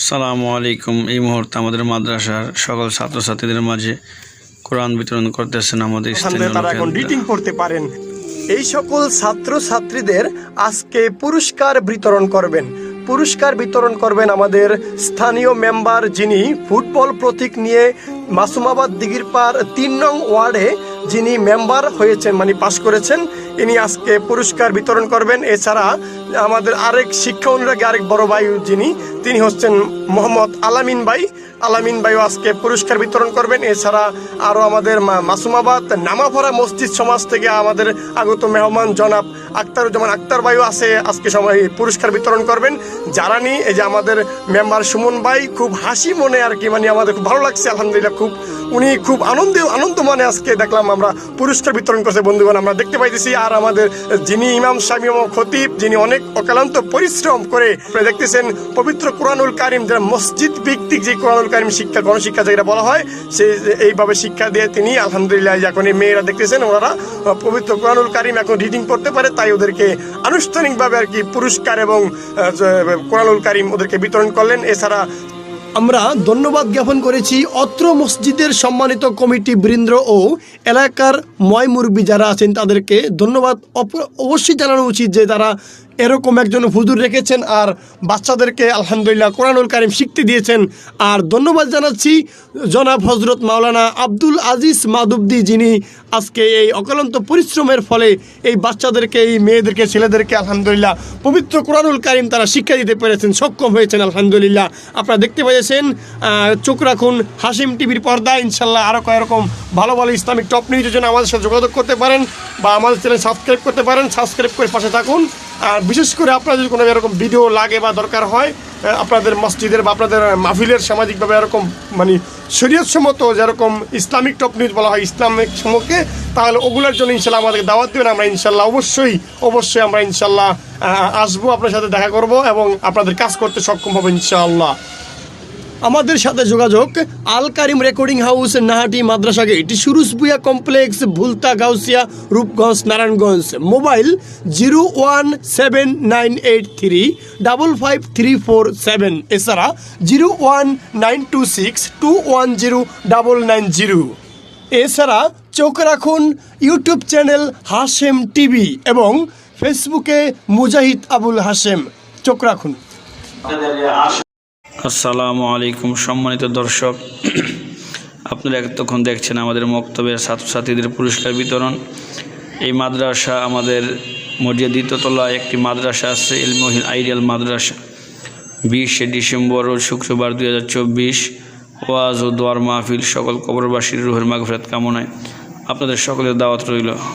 সালামু আলাইকুম। এই মুহূর্তে আমাদের মাদ্রাসার সকল ছাত্রছাত্রীদের মাঝে কোরআন বিতরণ করতেছেন আমাদের তারা এখন রিডিং পড়তে পারেন। এই সকল ছাত্রছাত্রীদের আজকে পুরস্কার বিতরণ করবেন আমাদের স্থানীয় মেম্বার, যিনি ফুটবল প্রতীক নিয়ে মাসুমাবাদ দিঘিরপাড় ৩ নং ওয়ার্ডে যিনি মেম্বার হয়েছেন, মানে পাশ করেছেন, ইনি আজকে পুরস্কার বিতরণ করবেন। এছাড়া আমাদের আরেক শিক্ষা অনুরাগী আরেক বড় ভাই তিনি হচ্ছেন মোহাম্মদ আলামিন ভাইও আজকে পুরস্কার বিতরণ করবেন। এছাড়া আরও আমাদের মাসুমাবাদ নামাভরা মসজিদ সমাজ থেকে আমাদের আগত মেহমান জনাব আক্তার ভাইও আছে, আজকে সময় পুরস্কার বিতরণ করবেন। জারানি এই যে আমাদের মেম্বার সুমন ভাই খুব হাসি মনে আর কি, মানে আমাদের খুব ভালো লাগছে আলহামদুলিল্লাহ। উনি খুব আনন্দ মনে আজকে দেখলাম আমরা পুরস্কার বিতরণ করছে বন্ধুগণ, আমরা দেখতে পাইতেছি। আর আমাদের যিনি ইমাম সাহেব এবং খতিব, যিনি অনেক অক্লান্ত পরিশ্রম করে দেখতেছেন পবিত্র কোরআনুল কারিম, যারা মসজিদ ভিত্তিক যে কোরআনুল কারিম শিক্ষা, গণশিক্ষা যেটা বলা হয়, সেই এইভাবে শিক্ষা দিয়ে তিনি আলহামদুলিল্লাহ এখন এই মেয়েরা দেখতেছেন ওনারা পবিত্র কোরআনুল কারিম এখন রিডিং করতে পারে, তাই ওদেরকে আনুষ্ঠানিকভাবে আর কি পুরস্কার এবং কোরআনুল কারিম ওদেরকে বিতরণ করলেন। এছাড়া আমরা ধন্যবাদ জ্ঞাপন করেছি অত্র মসজিদের সম্মানিত কমিটি বৃন্দ ও এলাকার মুরব্বি যারা আছেন, তাদেরকে ধন্যবাদ অবশ্যই জানানো উচিত যে তারা এরকম একজন হুজুর রেখেছেন আর বাচ্চাদেরকে আলহামদুলিল্লাহ কোরআনুল কারিম শিখতে দিয়েছেন। আর ধন্যবাদ জানাচ্ছি জনাব হজরত মাওলানা আব্দুল আজিজ মাদুবদি, যিনি আজকে এই অক্লান্ত পরিশ্রমের ফলে এই বাচ্চাদেরকে, এই মেয়েদেরকে, ছেলেদেরকে আলহামদুলিল্লাহ পবিত্র কোরআনুল কারিম তারা শিক্ষা দিতে পেরেছেন, সক্ষম হয়েছেন আলহামদুলিল্লাহ। আপনারা দেখতে পেয়েছেন। চোখ রাখুন হাশিম টিভির পর্দা। ইনশাল্লাহ আরও কয়েকরকম ভালো ইসলামিক টপ নিউজের জন্য আমাদের সাথে যোগাযোগ করতে পারেন বা আমাদের চ্যানেল সাবস্ক্রাইব করতে পারেন। সাবস্ক্রাইব করে পাশে থাকুন। আর বিশেষ করে আপনার যদি কোনো এরকম ভিডিও লাগে বা দরকার হয় আপনাদের মসজিদের বা আপনাদের মাহফিলের সামাজিকভাবে এরকম মানে শরীয়তসম্মত যেরকম ইসলামিক টপ নিউজ বলা হয় ইসলামিক সম্পর্কে, তাহলে ওগুলোর জন্য ইনশাল্লাহ আমাদেরকে দাওয়াত দেবেন। আমরা ইনশাল্লাহ অবশ্যই আমরা ইনশাল্লাহ আসবো, আপনার সাথে দেখা করব এবং আপনাদের কাজ করতে সক্ষম হবো ইনশাআল্লাহ। আমাদের সাথে যোগাযোগ আল কারিম রেকর্ডিং হাউস, নাহাটি মাদ্রাসা gate, Surujbuya complex, Bhulta Gausia, Rupganj, Narayanganj. Mobile 01978355347। এছাড়া 01926210990। এছাড়া চোখ রাখুন ইউটিউব চ্যানেল হাশেম টিভি এবং ফেসবুকে মুজাহিদ আবুল হাশেম। চোখ রাখুন। আসসালামু আলাইকুম সম্মানিত দর্শক, আপনারা এতক্ষণ দেখছেন আমাদের মক্তবের ছাত্রছাত্রীদের পুরস্কার বিতরণ। এই মাদ্রাসা আমাদের মসজিদের দ্বিতীয়তলায় একটি মাদ্রাসা আছে, ইলমহিল আইডিয়াল মাদ্রাসা। 20শে ডিসেম্বর ও শুক্রবার 2024 ওয়াজ ও দোয়ার মাহফিল, সকল কবরবাসীর রুহের মাগফিরাত কামনায় আপনাদের সকলের দাওয়াত রইল।